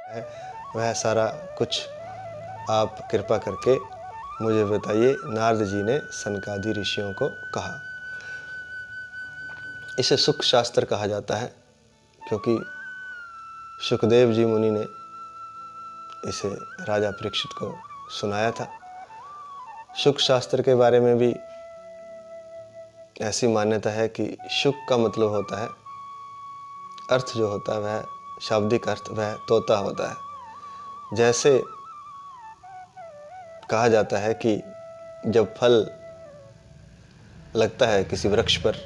है वह सारा कुछ आप कृपा करके मुझे बताइए। नारद जी ने सनकादि ऋषियों को कहा। इसे सुख शास्त्र कहा जाता है क्योंकि सुखदेव जी मुनि ने इसे राजा परीक्षित को सुनाया था। सुख शास्त्र के बारे में भी ऐसी मान्यता है कि सुख का मतलब होता है, अर्थ जो होता है वह शाब्दिक अर्थ वह तोता होता है। जैसे कहा जाता है कि जब फल लगता है किसी वृक्ष पर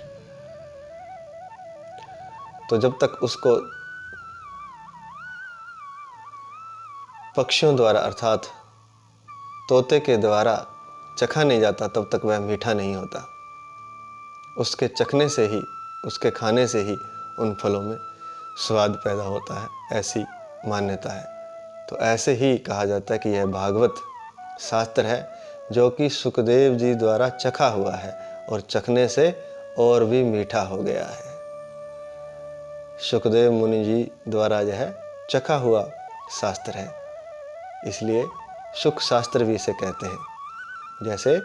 तो जब तक उसको पक्षियों द्वारा अर्थात तोते के द्वारा चखा नहीं जाता तब तक वह मीठा नहीं होता। उसके चखने से ही, उसके खाने से ही उन फलों में स्वाद पैदा होता है, ऐसी मान्यता है। तो ऐसे ही कहा जाता है कि यह भागवत शास्त्र है जो कि सुखदेव जी द्वारा चखा हुआ है और चखने से और भी मीठा हो गया है। सुखदेव मुनि जी द्वारा यह चखा हुआ शास्त्र है, इसलिए सुख शास्त्र भी इसे कहते हैं। जैसे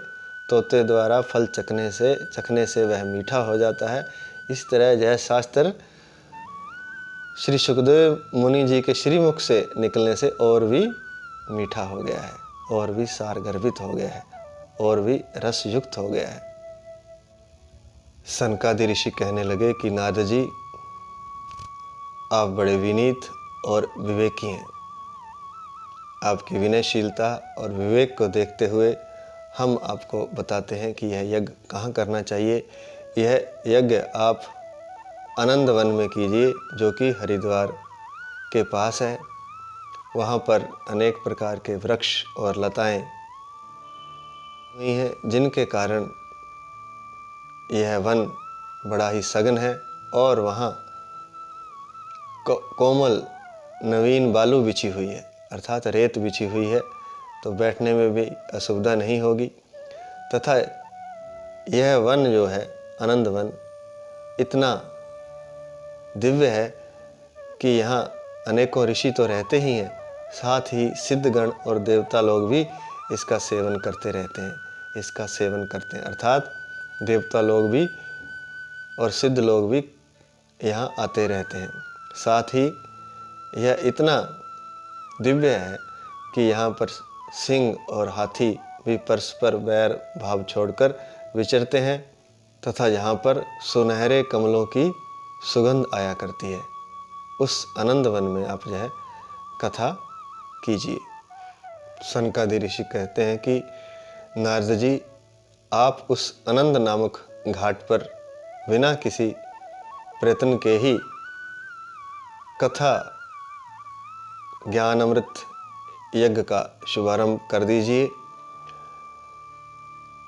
तोते द्वारा फल चखने से वह मीठा हो जाता है, इस तरह यह शास्त्र श्री सुखदेव मुनि जी के श्रीमुख से निकलने से और भी मीठा हो गया है, और भी सारगर्भित हो गया है, और भी रसयुक्त हो गया है। सनकादि ऋषि कहने लगे कि नारद जी, आप बड़े विनीत और विवेकी हैं। आपकी विनयशीलता और विवेक को देखते हुए हम आपको बताते हैं कि यह यज्ञ कहाँ करना चाहिए। यह यज्ञ आप आनंद वन में कीजिए, जो कि हरिद्वार के पास है। वहाँ पर अनेक प्रकार के वृक्ष और लताएं हुई हैं, जिनके कारण यह वन बड़ा ही सघन है। और वहाँ कोमल नवीन बालू बिछी हुई है, अर्थात रेत बिछी हुई है, तो बैठने में भी असुविधा नहीं होगी। तथा यह वन जो है, आनंद वन, इतना दिव्य है कि यहाँ अनेकों ऋषि तो रहते ही हैं, साथ ही सिद्धगण और देवता लोग भी इसका सेवन करते रहते हैं, इसका सेवन करते हैं। अर्थात देवता लोग भी और सिद्ध लोग भी यहाँ आते रहते हैं। साथ ही यह इतना दिव्य है कि यहाँ पर सिंह और हाथी भी परस्पर वैर भाव छोड़कर विचरते हैं, तथा यहाँ पर सुनहरे कमलों की सुगंध आया करती है। उस आनंद वन में आप जो है कथा कीजिए। सनकादि ऋषि कहते हैं कि नारद जी, आप उस आनंद नामक घाट पर बिना किसी प्रयत्न के ही कथा ज्ञान अमृत यज्ञ का शुभारंभ कर दीजिए।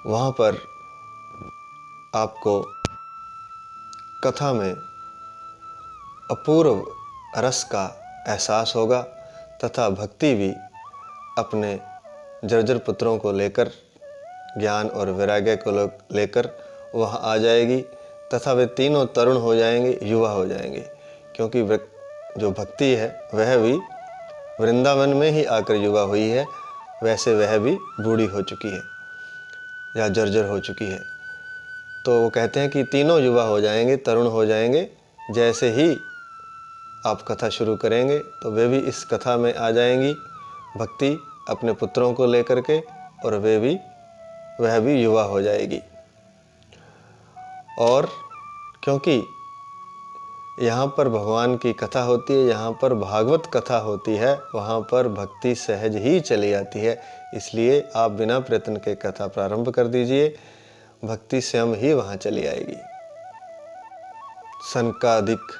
वहाँ पर आपको कथा में अपूर्व रस का एहसास होगा, तथा भक्ति भी अपने जर्जर पुत्रों को लेकर, ज्ञान और वैराग्य को लेकर वहाँ आ जाएगी, तथा वे तीनों तरुण हो जाएंगे, युवा हो जाएंगे। क्योंकि जो भक्ति है वह भी वृंदावन में ही आकर युवा हुई है, वैसे वह भी बूढ़ी हो चुकी है या जर्जर हो चुकी है। तो वो कहते हैं कि तीनों युवा हो जाएंगे, तरुण हो जाएंगे। जैसे ही आप कथा शुरू करेंगे तो वे भी इस कथा में आ जाएंगी, भक्ति अपने पुत्रों को लेकर के, और वह भी युवा हो जाएगी। और क्योंकि यहाँ पर भगवान की कथा होती है, यहाँ पर भागवत कथा होती है, वहाँ पर भक्ति सहज ही चली आती है। इसलिए आप बिना प्रयत्न के कथा प्रारंभ कर दीजिए, भक्ति स्वयं ही वहाँ चली आएगी। सनकादिक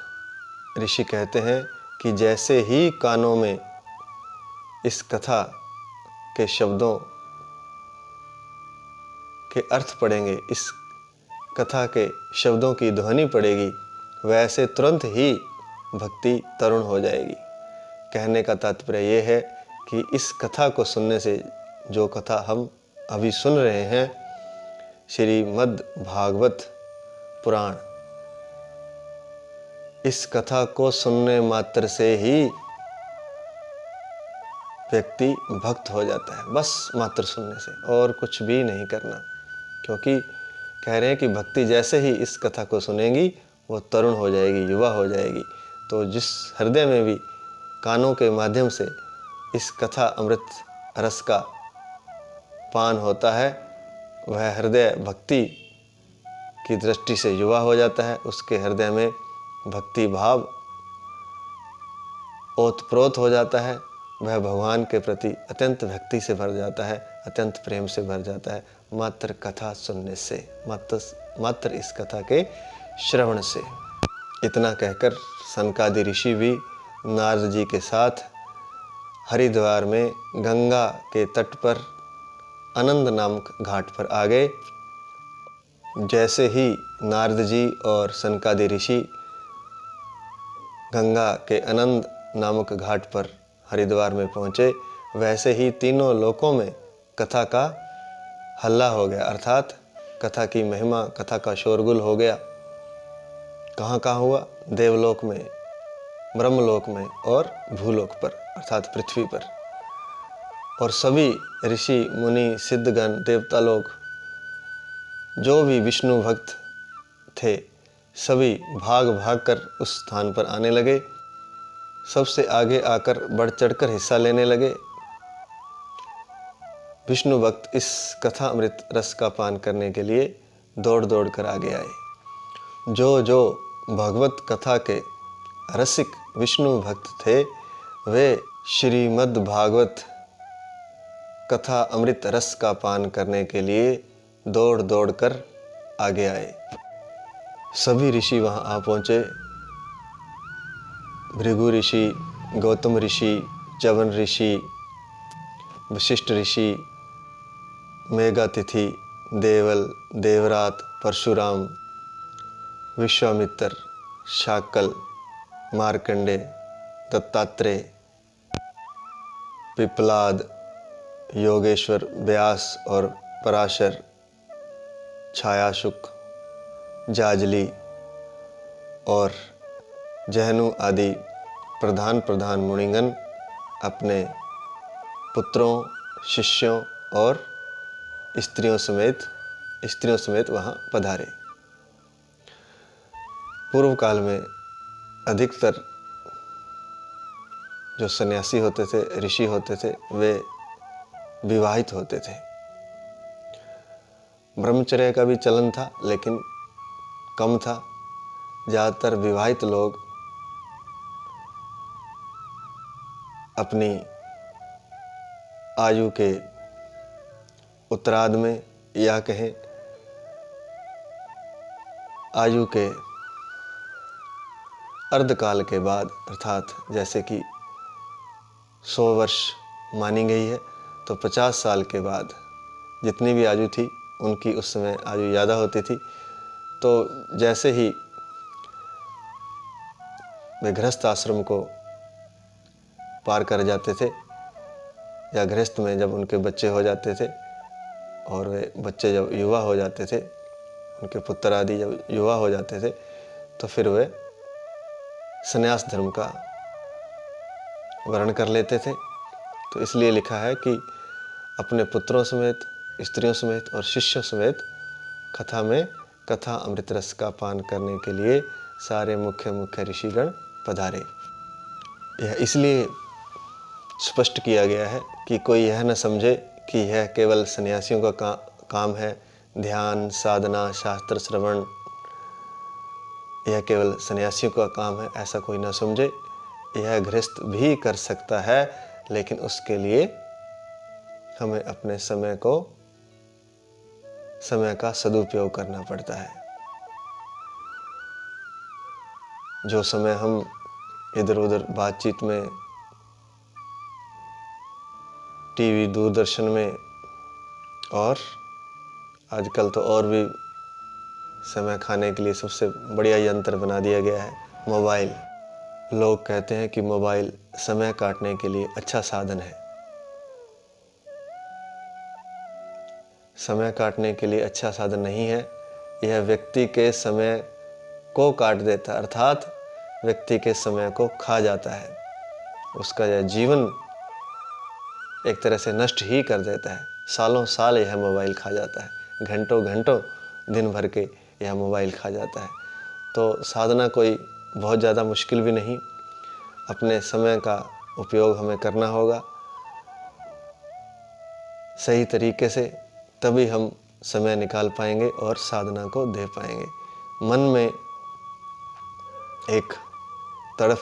ऋषि कहते हैं कि जैसे ही कानों में इस कथा के शब्दों के अर्थ पड़ेंगे, इस कथा के शब्दों की ध्वनि पड़ेगी, वैसे तुरंत ही भक्ति तरुण हो जाएगी। कहने का तात्पर्य यह है कि इस कथा को सुनने से, जो कथा हम अभी सुन रहे हैं, श्रीमद् भागवत पुराण, इस कथा को सुनने मात्र से ही व्यक्ति भक्त हो जाता है, बस मात्र सुनने से, और कुछ भी नहीं करना। क्योंकि कह रहे हैं कि भक्ति जैसे ही इस कथा को सुनेगी वो तरुण हो जाएगी, युवा हो जाएगी। तो जिस हृदय में भी कानों के माध्यम से इस कथा अमृत रस का पान होता है, वह हृदय भक्ति की दृष्टि से युवा हो जाता है। उसके हृदय में भक्ति भाव ओतप्रोत हो जाता है। वह भगवान के प्रति अत्यंत भक्ति से भर जाता है, अत्यंत प्रेम से भर जाता है, मात्र कथा सुनने से, मात्र इस कथा के श्रवण से। इतना कहकर सनकादि ऋषि भी नारद जी के साथ हरिद्वार में गंगा के तट पर आनंद नामक घाट पर आ गए। जैसे ही नारद जी और सनकादि ऋषि गंगा के आनंद नामक घाट पर हरिद्वार में पहुँचे, वैसे ही तीनों लोकों में कथा का हल्ला हो गया, अर्थात कथा की महिमा, कथा का शोरगुल हो गया। कहाँ कहाँ हुआ? देवलोक में, ब्रह्मलोक में और भूलोक पर, अर्थात पृथ्वी पर। और सभी ऋषि मुनि सिद्धगण देवता लोग, जो भी विष्णु भक्त थे, सभी भाग भाग कर उस स्थान पर आने लगे। सबसे आगे आकर बढ़ चढ़कर हिस्सा लेने लगे। विष्णु भक्त इस कथा अमृत रस का पान करने के लिए दौड़ दौड़ कर आगे आए। जो जो भगवत कथा के रसिक विष्णु भक्त थे, वे श्रीमद् भागवत कथा अमृत रस का पान करने के लिए दौड़ दौड़ कर आगे आए। सभी ऋषि वहाँ आ पहुँचे। भृगु ऋषि, गौतम ऋषि, च्यवन ऋषि, वशिष्ठ ऋषि, मेघातिथि, देवल, देवरात, परशुराम, विश्वामित्र, शाकल, मार्कंडे, दत्तात्रेय, पिपलाद, योगेश्वर, व्यास और पराशर, छायाशुक, जाजली और जहनु आदि प्रधान प्रधान मुनिगण अपने पुत्रों, शिष्यों और स्त्रियों समेत वहाँ पधारे। पूर्व काल में अधिकतर जो सन्यासी होते थे, ऋषि होते थे, वे विवाहित होते थे। ब्रह्मचर्य का भी चलन था, लेकिन कम था। ज़्यादातर विवाहित लोग अपनी आयु के उत्तरार्ध में, या कहें आयु के अर्धकाल के बाद, अर्थात जैसे कि 100 वर्ष मानी गई है, तो 50 साल के बाद जितनी भी आयु थी उनकी उस समय आयु ज़्यादा होती थी। तो जैसे ही वे गृहस्थ आश्रम को पार कर जाते थे, या गृहस्थ में जब उनके बच्चे हो जाते थे और वे बच्चे जब युवा हो जाते थे, उनके पुत्र आदि जब युवा हो जाते थे, तो फिर वे संन्यास धर्म का वर्ण कर लेते थे। तो इसलिए लिखा है कि अपने पुत्रों समेत, स्त्रियों समेत और शिष्यों समेत कथा अमृत रस का पान करने के लिए सारे मुख्य ऋषिगण पधारे। यह इसलिए स्पष्ट किया गया है कि कोई यह न समझे कि यह केवल सन्यासियों का काम है, ध्यान, साधना, शास्त्र श्रवण यह केवल सन्यासियों का काम है, ऐसा कोई ना समझे। यह गृहस्थ भी कर सकता है, लेकिन उसके लिए हमें अपने समय का सदुपयोग करना पड़ता है। जो समय हम इधर उधर बातचीत में, टीवी, दूरदर्शन में, और आजकल तो और भी समय खाने के लिए सबसे बढ़िया यंत्र बना दिया गया है, मोबाइल। लोग कहते हैं कि मोबाइल समय काटने के लिए अच्छा साधन है। समय काटने के लिए अच्छा साधन नहीं है। यह व्यक्ति के समय को काट देता है, अर्थात व्यक्ति के समय को खा जाता है, उसका यह जीवन एक तरह से नष्ट ही कर देता है। सालों साल यह मोबाइल खा जाता है, घंटों घंटों दिन भर के यह मोबाइल खा जाता है। तो साधना कोई बहुत ज़्यादा मुश्किल भी नहीं, अपने समय का उपयोग हमें करना होगा सही तरीके से, तभी हम समय निकाल पाएंगे और साधना को दे पाएंगे। मन में एक तड़फ,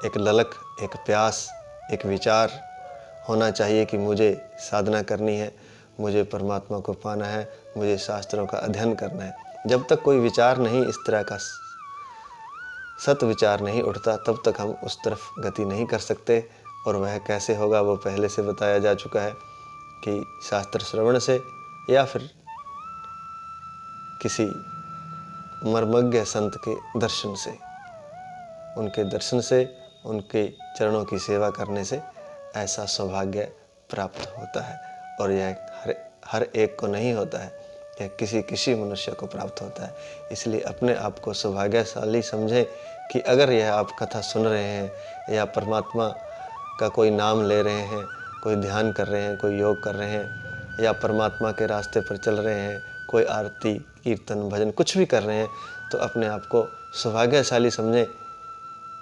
एक ललक, एक प्यास, एक विचार होना चाहिए कि मुझे साधना करनी है, मुझे परमात्मा को पाना है, मुझे शास्त्रों का अध्ययन करना है। जब तक कोई विचार नहीं, इस तरह का सत विचार नहीं उठता, तब तक हम उस तरफ गति नहीं कर सकते। और वह कैसे होगा वो पहले से बताया जा चुका है कि शास्त्र श्रवण से या फिर किसी मर्मज्ञ संत के दर्शन से, उनके दर्शन से, उनके चरणों की सेवा करने से ऐसा सौभाग्य प्राप्त होता है। और यह हर एक को नहीं होता है, यह किसी मनुष्य को प्राप्त होता है। इसलिए अपने आप को सौभाग्यशाली समझें कि अगर यह आप कथा सुन रहे हैं या परमात्मा का कोई नाम ले रहे हैं, कोई ध्यान कर रहे हैं, कोई योग कर रहे हैं, या परमात्मा के रास्ते पर चल रहे हैं, कोई आरती, कीर्तन, भजन कुछ भी कर रहे हैं, तो अपने आप को सौभाग्यशाली समझें।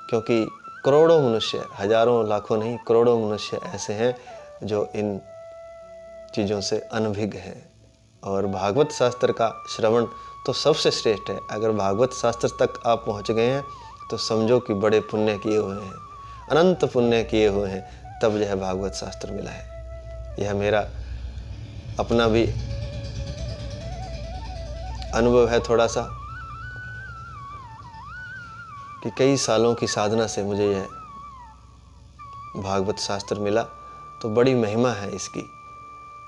क्योंकि करोड़ों मनुष्य, हजारों लाखों नहीं, करोड़ों मनुष्य ऐसे हैं जो इन चीज़ों से अनभिज्ञ हैं। और भागवत शास्त्र का श्रवण तो सबसे श्रेष्ठ है। अगर भागवत शास्त्र तक आप पहुंच गए हैं तो समझो कि बड़े पुण्य किए हुए हैं, अनंत पुण्य किए हुए हैं, तब यह भागवत शास्त्र मिला है। यह मेरा अपना भी अनुभव है थोड़ा सा, कि कई सालों की साधना से मुझे यह भागवत शास्त्र मिला। तो बड़ी महिमा है इसकी,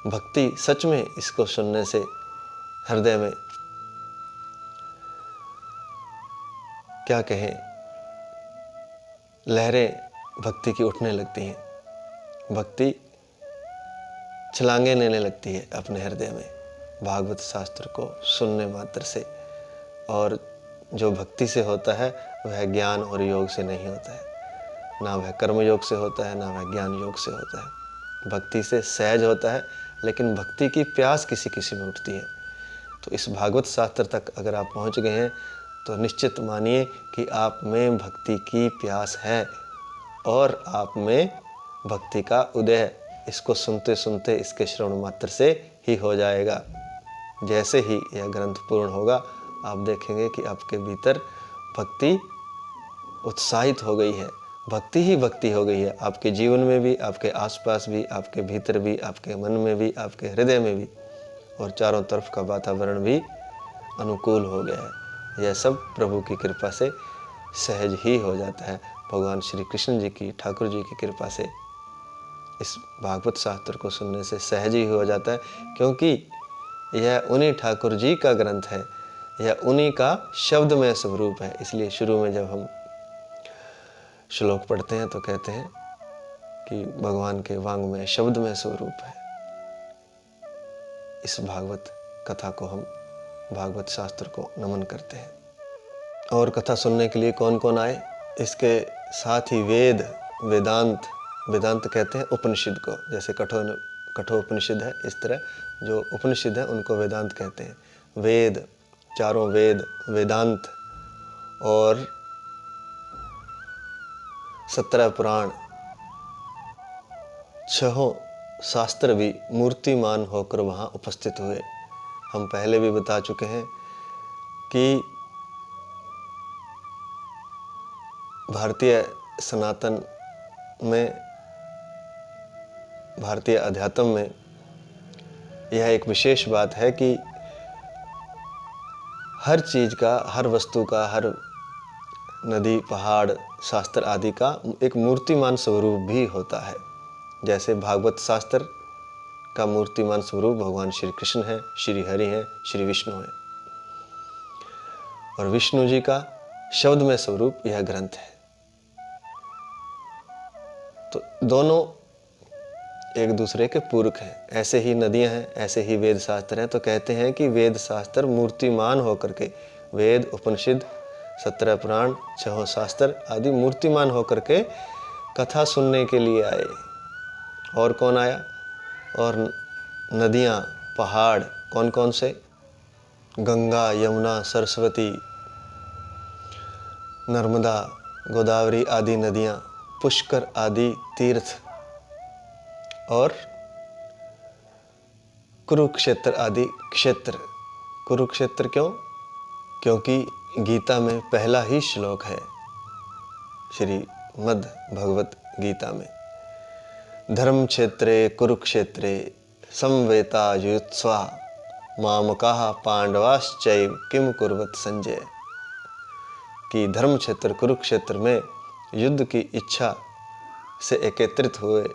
भक्ति सच में इसको सुनने से हृदय में क्या कहें, लहरें भक्ति की उठने लगती हैं, भक्ति छलांगे लेने लगती है अपने हृदय में भागवत शास्त्र को सुनने मात्र से। और जो भक्ति से होता है वह ज्ञान और योग से नहीं होता है, ना वह कर्म योग से होता है, ना वह ज्ञान योग से होता है। भक्ति से सहज होता है, लेकिन भक्ति की प्यास किसी किसी में उठती है। तो इस भागवत शास्त्र तक अगर आप पहुंच गए हैं तो निश्चित मानिए कि आप में भक्ति की प्यास है और आप में भक्ति का उदय इसको सुनते सुनते, इसके श्रवण मात्र से ही हो जाएगा। जैसे ही यह ग्रंथ पूर्ण होगा, आप देखेंगे कि आपके भीतर भक्ति उत्साहित हो गई है, भक्ति ही भक्ति हो गई है। आपके जीवन में भी, आपके आसपास भी, आपके भीतर भी, आपके मन में भी, आपके हृदय में भी, और चारों तरफ का वातावरण भी अनुकूल हो गया है। यह सब प्रभु की कृपा से सहज ही हो जाता है। भगवान श्री कृष्ण जी की, ठाकुर जी की कृपा से इस भागवत शास्त्र को सुनने से सहज ही हो जाता है, क्योंकि यह उन्हीं ठाकुर जी का ग्रंथ है, यह उन्हीं का शब्दमय स्वरूप है। इसलिए शुरू में जब हम श्लोक पढ़ते हैं तो कहते हैं कि भगवान के वांग्मय शब्दमय स्वरूप है। इस भागवत कथा को हम, भागवत शास्त्र को नमन करते हैं। और कथा सुनने के लिए कौन कौन आए, इसके साथ ही वेद, वेदांत, वेदांत कहते हैं उपनिषद को, जैसे कठोपनिषद है, इस तरह जो उपनिषद है उनको वेदांत कहते हैं। वेद, चारों वेद, वेदांत और 17 पुराण, 6 शास्त्र भी मूर्तिमान होकर वहाँ उपस्थित हुए। हम पहले भी बता चुके हैं कि भारतीय सनातन में, भारतीय अध्यात्म में यह एक विशेष बात है कि हर चीज़ का, हर वस्तु का, हर नदी, पहाड़, शास्त्र आदि का एक मूर्तिमान स्वरूप भी होता है। जैसे भागवत शास्त्र का मूर्तिमान स्वरूप भगवान श्री कृष्ण है, श्री हरि हैं, श्री विष्णु हैं, और विष्णु जी का शब्दमय स्वरूप यह ग्रंथ है। तो दोनों एक दूसरे के पूरक हैं। ऐसे ही नदियां हैं, ऐसे ही वेद शास्त्र हैं। तो कहते हैं कि वेद शास्त्र मूर्तिमान होकर के, वेद, उपनिषद, 17 पुराण, 6 शास्त्र आदि मूर्तिमान होकर के कथा सुनने के लिए आए। और कौन आया? और नदियाँ, पहाड़ कौन कौन से? गंगा, यमुना, सरस्वती, नर्मदा, गोदावरी आदि नदियाँ, पुष्कर आदि तीर्थ, और कुरुक्षेत्र आदि क्षेत्र। कुरुक्षेत्र क्यों? क्योंकि गीता में पहला ही श्लोक है, श्रीमद् भगवत गीता में, धर्म क्षेत्रे कुरुक्षेत्रे समवेतायुत्स्वा मामकाः पांडवाश्चैव किम कुर्वत संजय। कि धर्म क्षेत्र कुरुक्षेत्र में युद्ध की इच्छा से एकत्रित हुए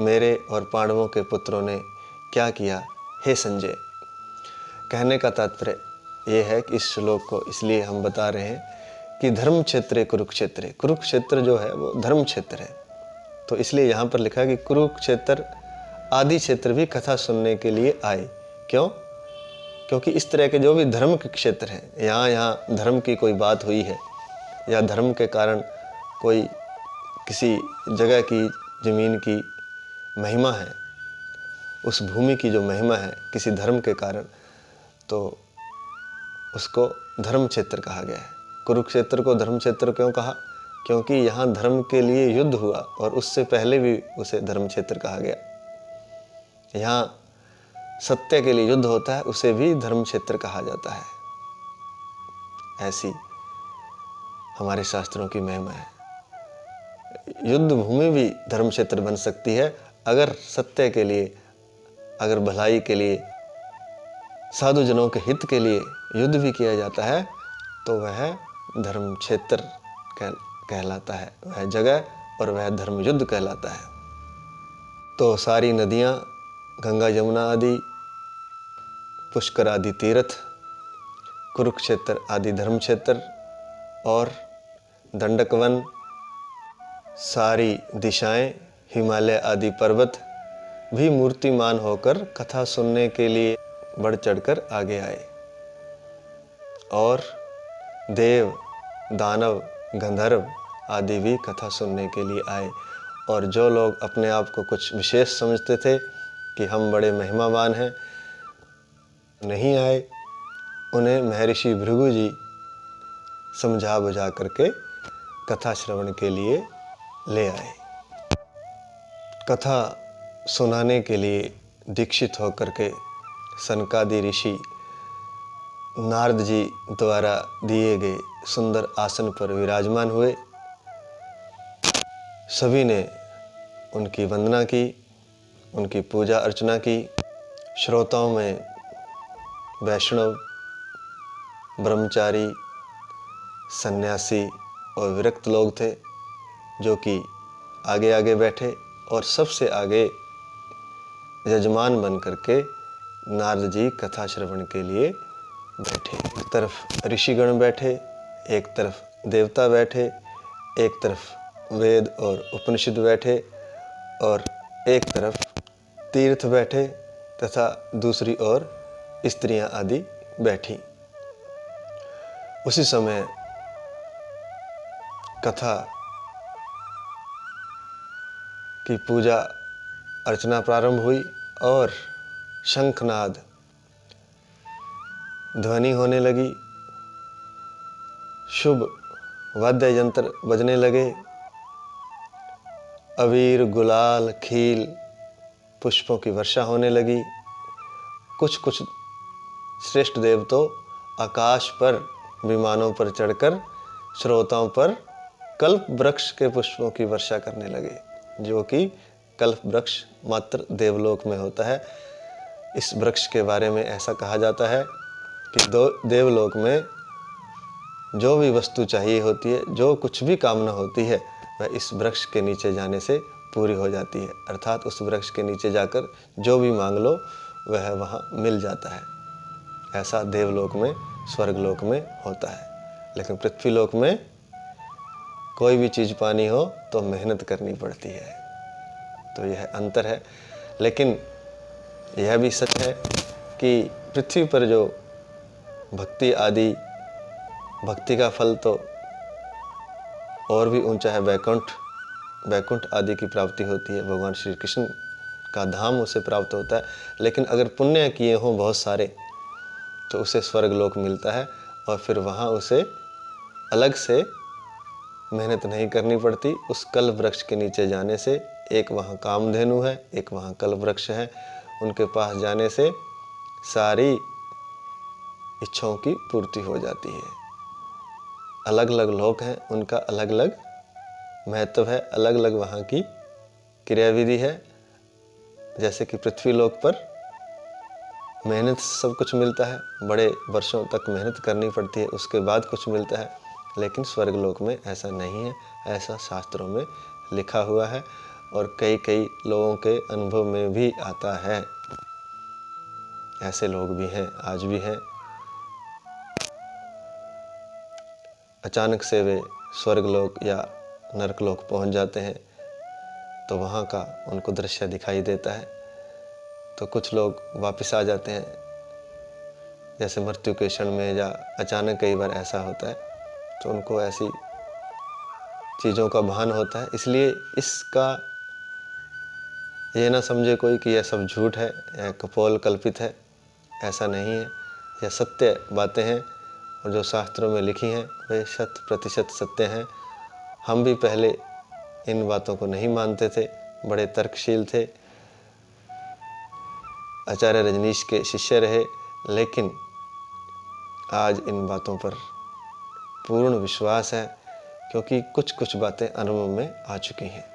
मेरे और पांडवों के पुत्रों ने क्या किया, हे संजय। कहने का तात्पर्य ये है कि इस श्लोक को इसलिए हम बता रहे हैं कि धर्म क्षेत्र कुरुक्षेत्र, कुरुक्षेत्र जो है वो धर्म क्षेत्र है। तो इसलिए यहाँ पर लिखा कि कुरुक्षेत्र आदि क्षेत्र भी कथा सुनने के लिए आए। क्यों? क्योंकि इस तरह के जो भी धर्म के क्षेत्र हैं, यहाँ धर्म की कोई बात हुई है या धर्म के कारण कोई किसी जगह की ज़मीन की महिमा है, उस भूमि की जो महिमा है किसी धर्म के कारण, तो उसको धर्म क्षेत्र कहा गया है। कुरुक्षेत्र को धर्म क्षेत्र क्यों कहा? क्योंकि यहाँ धर्म के लिए युद्ध हुआ और उससे पहले भी उसे धर्म क्षेत्र कहा गया। यहाँ सत्य के लिए युद्ध होता है, उसे भी धर्म क्षेत्र कहा जाता है। ऐसी हमारे शास्त्रों की महिमा है। युद्ध भूमि भी धर्म क्षेत्र बन सकती है अगर सत्य के लिए, अगर भलाई के लिए, साधु जनों के हित के लिए युद्ध भी किया जाता है तो वह धर्म क्षेत्र कहलाता है, वह जगह और वह धर्म युद्ध कहलाता है। तो सारी नदियाँ, गंगा यमुना आदि, पुष्कर आदि तीर्थ, कुरुक्षेत्र आदि धर्म क्षेत्र और दंडक वन, सारी दिशाएं, हिमालय आदि पर्वत भी मूर्तिमान होकर कथा सुनने के लिए बढ़ चढ़कर आगे आए। और देव, दानव, गंधर्व आदि भी कथा सुनने के लिए आए। और जो लोग अपने आप को कुछ विशेष समझते थे कि हम बड़े महिमावान हैं, नहीं आए, उन्हें महर्षि भृगु जी समझा बुझा करके कथा श्रवण के लिए ले आए। कथा सुनाने के लिए दीक्षित होकर के सनकादि ऋषि नारद जी द्वारा दिए गए सुंदर आसन पर विराजमान हुए। सभी ने उनकी वंदना की, उनकी पूजा अर्चना की। श्रोताओं में वैष्णव, ब्रह्मचारी, सन्यासी और विरक्त लोग थे जो कि आगे आगे बैठे और सबसे आगे यजमान बन करके नारद जी कथा श्रवण के लिए बैठे। एक तरफ ऋषिगण बैठे, एक तरफ देवता बैठे, एक तरफ वेद और उपनिषद बैठे और एक तरफ तीर्थ बैठे तथा दूसरी ओर स्त्रियां आदि बैठी। उसी समय कथा की पूजा अर्चना प्रारंभ हुई और शंखनाद ध्वनि होने लगी, शुभ वाद्य यंत्र बजने लगे, अबीर, गुलाल, खील, पुष्पों की वर्षा होने लगी। कुछ कुछ श्रेष्ठ देव तो आकाश पर विमानों पर चढ़कर श्रोताओं पर कल्प वृक्ष के पुष्पों की वर्षा करने लगे, जो कि कल्प वृक्ष मात्र देवलोक में होता है। इस वृक्ष के बारे में ऐसा कहा जाता है कि देवलोक में जो भी वस्तु चाहिए होती है, जो कुछ भी कामना होती है, वह इस वृक्ष के नीचे जाने से पूरी हो जाती है। अर्थात उस वृक्ष के नीचे जाकर जो भी मांग लो वह वहाँ मिल जाता है। ऐसा देवलोक में, स्वर्गलोक में होता है। लेकिन पृथ्वीलोक में कोई भी चीज़ पानी हो तो मेहनत करनी पड़ती है। तो यह अंतर है। लेकिन यह भी सच है कि पृथ्वी पर जो भक्ति आदि भक्ति का फल तो और भी ऊंचा है, वैकुंठ आदि की प्राप्ति होती है, भगवान श्री कृष्ण का धाम उसे प्राप्त होता है। लेकिन अगर पुण्य किए हों बहुत सारे तो उसे स्वर्ग लोक मिलता है, और फिर वहाँ उसे अलग से मेहनत नहीं करनी पड़ती। उस कल्प वृक्ष के नीचे जाने से, एक वहाँ कामधेनु है, एक वहाँ कल्प वृक्ष है, उनके पास जाने से सारी इच्छाओं की पूर्ति हो जाती है। अलग अलग लोक हैं, उनका अलग अलग महत्व है, अलग अलग वहाँ की क्रियाविधि है। जैसे कि पृथ्वी लोक पर मेहनत से सब कुछ मिलता है, बड़े वर्षों तक मेहनत करनी पड़ती है, उसके बाद कुछ मिलता है। लेकिन स्वर्ग लोक में ऐसा नहीं है, ऐसा शास्त्रों में लिखा हुआ है और कई कई लोगों के अनुभव में भी आता है। ऐसे लोग भी हैं, आज भी हैं। अचानक से वे स्वर्ग लोक या नरक लोक पहुंच जाते हैं तो वहाँ का उनको दृश्य दिखाई देता है, तो कुछ लोग वापस आ जाते हैं। जैसे मृत्यु के क्षण में या अचानक कई बार ऐसा होता है, तो उनको ऐसी चीज़ों का भान होता है। इसलिए इसका ये ना समझे कोई कि यह सब झूठ है या कपोल कल्पित है, ऐसा नहीं है। यह सत्य बातें हैं और जो शास्त्रों में लिखी हैं वे 100% सत्य हैं। हम भी पहले इन बातों को नहीं मानते थे, बड़े तर्कशील थे, आचार्य रजनीश के शिष्य रहे, लेकिन आज इन बातों पर पूर्ण विश्वास है, क्योंकि कुछ कुछ बातें अनुभव में आ चुकी हैं।